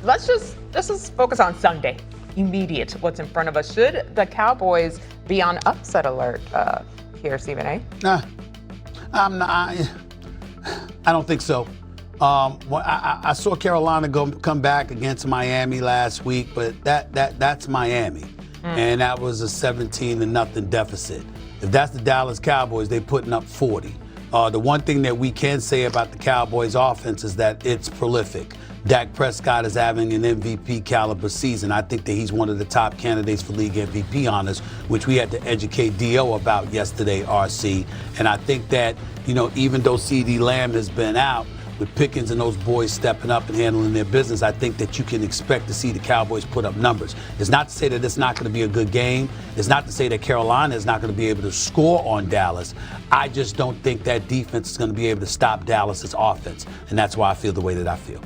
let's just focus on Sunday. Immediate, what's in front of us. Should the Cowboys be on upset alert here, Stephen A? I don't think so. I saw Carolina come back against Miami last week, but that's Miami, and that was a 17-0 deficit. If that's the Dallas Cowboys, they're putting up 40. The one thing that we can say about the Cowboys offense is that it's prolific. Dak Prescott is having an MVP caliber season. I think that he's one of the top candidates for league MVP honors, which we had to educate D.O. about yesterday, RC. And I think that, even though C.D. Lamb has been out, with Pickens and those boys stepping up and handling their business, I think that you can expect to see the Cowboys put up numbers. It's not to say that it's not going to be a good game. It's not to say that Carolina is not going to be able to score on Dallas. I just don't think that defense is going to be able to stop Dallas's offense, and that's why I feel the way that I feel.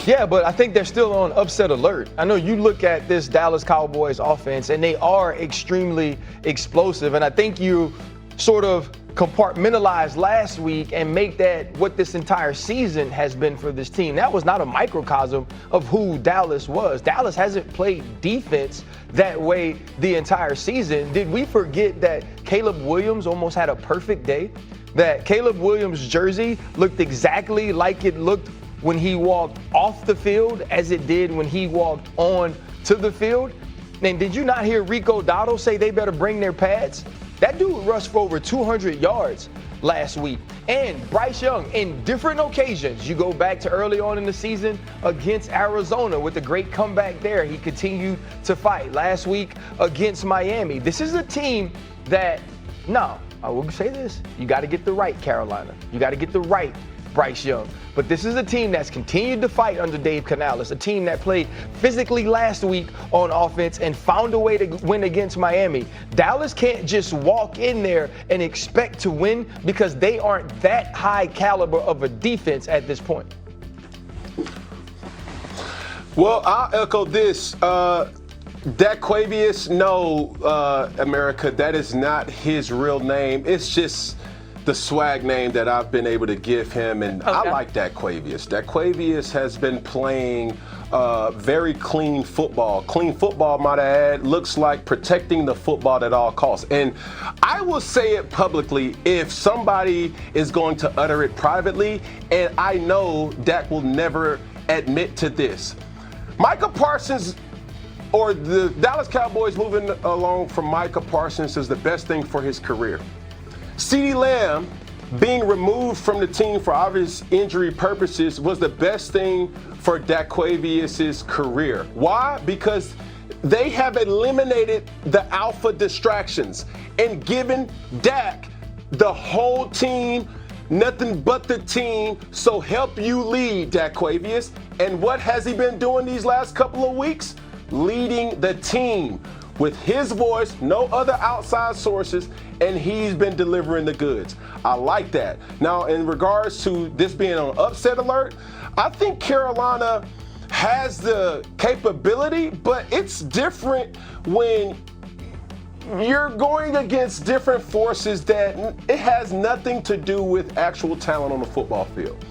Yeah, but I think they're still on upset alert. I know you look at this Dallas Cowboys offense, and they are extremely explosive, and I think you sort of compartmentalize last week and make that what this entire season has been for this team. That was not a microcosm of who Dallas was. Dallas hasn't played defense that way the entire season. Did we forget that Caleb Williams almost had a perfect day? That Caleb Williams' jersey looked exactly like it looked when he walked off the field as it did when he walked on to the field? And did you not hear Rico Dotto say they better bring their pads? That dude rushed for over 200 yards last week. And Bryce Young, in different occasions, you go back to early on in the season against Arizona with a great comeback there. He continued to fight last week against Miami. This is a team that, I will say this, you got to get the right Carolina. You got to get the right Bryce Young. But this is a team that's continued to fight under Dave Canales, a team that played physically last week on offense and found a way to win against Miami. Dallas can't just walk in there and expect to win because they aren't that high caliber of a defense at this point. Well, I'll echo this. Daquavius, no, America, that is not his real name. It's just the swag name that I've been able to give him, and I like Daquavius. Daquavius has been playing very clean football. Clean football, might I add, looks like protecting the football at all costs. And I will say it publicly if somebody is going to utter it privately, and I know Dak will never admit to this. Micah Parsons, or the Dallas Cowboys moving along from Micah Parsons, is the best thing for his career. CeeDee Lamb being removed from the team for obvious injury purposes was the best thing for Daquavius' career. Why? Because they have eliminated the alpha distractions and given Dak the whole team, nothing but the team. So help you lead, Daquavius. And what has he been doing these last couple of weeks? Leading the team with his voice, no other outside sources, and he's been delivering the goods. I like that. Now, in regards to this being on upset alert, I think Carolina has the capability, but it's different when you're going against different forces that it has nothing to do with actual talent on the football field.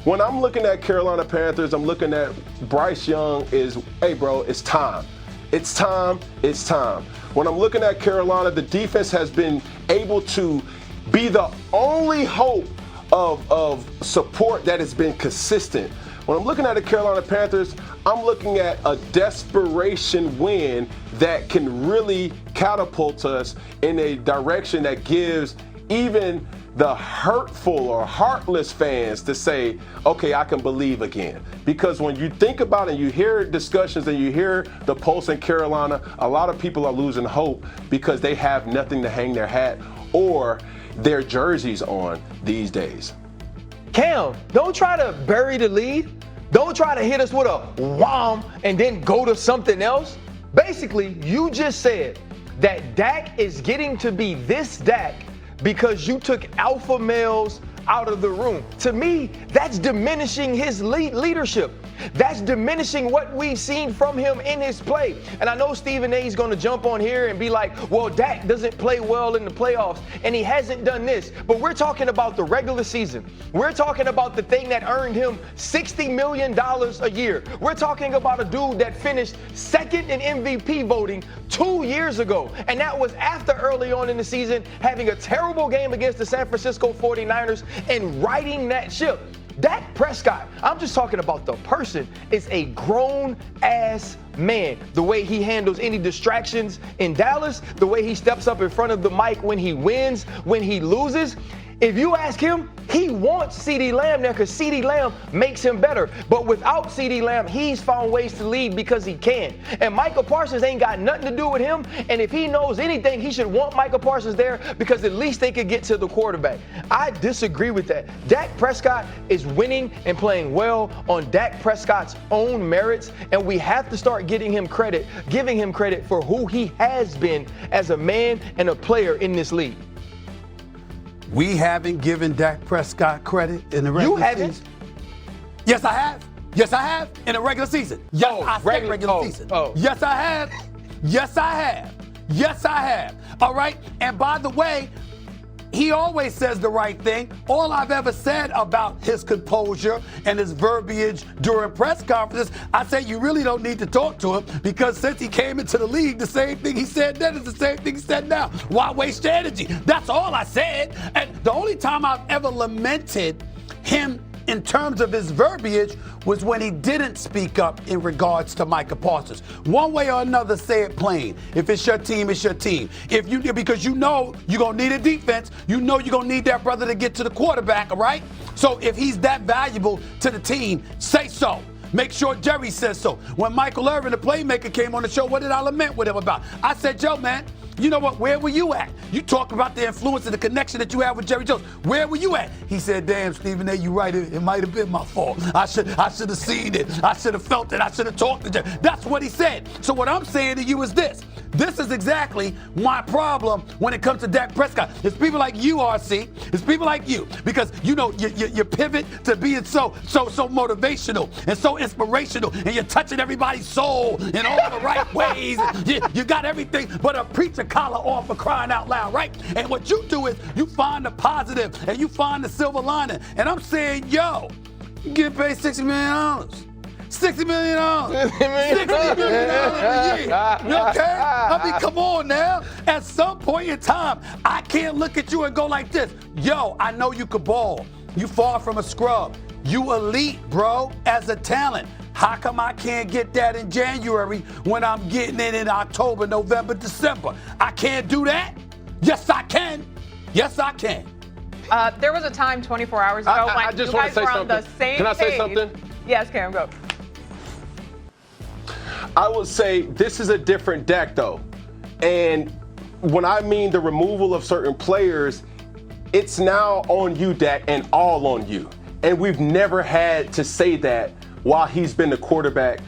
When I'm looking at Carolina Panthers, I'm looking at Bryce Young hey bro, it's time. It's time, it's time. When I'm looking at Carolina, the defense has been able to be the only hope of support that has been consistent. When I'm looking at the Carolina Panthers, I'm looking at a desperation win that can really catapult us in a direction that gives even the hurtful or heartless fans to say, okay, I can believe again. Because when you think about it, you hear discussions and you hear the pulse in Carolina, a lot of people are losing hope because they have nothing to hang their hat or their jerseys on these days. Cam, don't try to bury the lead. Don't try to hit us with a wham and then go to something else. Basically, you just said that Dak is getting to be this Dak because you took alpha males out of the room. To me, that's diminishing his leadership. That's diminishing what we've seen from him in his play. And I know Stephen A is going to jump on here and be like, well, Dak doesn't play well in the playoffs, and he hasn't done this. But we're talking about the regular season. We're talking about the thing that earned him $60 million a year. We're talking about a dude that finished second in MVP voting 2 years ago. And that was after early on in the season having a terrible game against the San Francisco 49ers and riding that ship. Dak Prescott, I'm just talking about the person, is a grown-ass man. The way he handles any distractions in Dallas, the way he steps up in front of the mic when he wins, when he loses. If you ask him, he wants CeeDee Lamb there because CeeDee Lamb makes him better. But without CeeDee Lamb, he's found ways to lead because he can. And Micah Parsons ain't got nothing to do with him. And if he knows anything, he should want Micah Parsons there because at least they could get to the quarterback. I disagree with that. Dak Prescott is winning and playing well on Dak Prescott's own merits. And we have to start giving him credit for who he has been as a man and a player in this league. We haven't given Dak Prescott credit in the regular season. You haven't? Yes, I have. Yes, I have in the regular season. Yes, I said regular season. Yes, I have. Yes, I have. Yes, I have. All right. And by the way, he always says the right thing. All I've ever said about his composure and his verbiage during press conferences, I say you really don't need to talk to him because since he came into the league, the same thing he said then is the same thing he said now. Why waste your energy? That's all I said. And the only time I've ever lamented him in terms of his verbiage was when he didn't speak up in regards to Micah Parsons. One way or another, say it plain. If it's your team, it's your team. Because you know you're going to need a defense. You know you're going to need that brother to get to the quarterback, all right? So if he's that valuable to the team, say so. Make sure Jerry says so. When Michael Irvin, the playmaker, came on the show, what did I lament with him about? I said, Joe, man, you know what? Where were you at? You talk about the influence and the connection that you have with Jerry Jones. Where were you at? He said, damn, Stephen A., you right. It might have been my fault. I should have seen it. I should have felt it. I should have talked to Jerry. That's what he said. So what I'm saying to you is this. This is exactly my problem when it comes to Dak Prescott. It's people like you, RC. It's people like you. Because, you know, you pivot to being so motivational and so inspirational, and you're touching everybody's soul in all the right ways. You got everything but a preacher collar on for crying out loud, right? And what you do is you find the positive and you find the silver lining. And I'm saying, yo, you get paid $60 million. $60 million. $60 million a year. Okay? I mean, come on now. At some point in time, I can't look at you and go like this. Yo, I know you could ball. You far from a scrub. You elite, bro, as a talent. How come I can't get that in January when I'm getting it in October, November, December? I can't do that? Yes, I can. Yes, I can. There was a time 24 hours ago when I just you guys want to say were something. on the same Can I say page. something? Yes, Cam, go. I would say this is a different Dak, though. And when I mean the removal of certain players, it's now on you, Dak, and all on you. And we've never had to say that while he's been the quarterback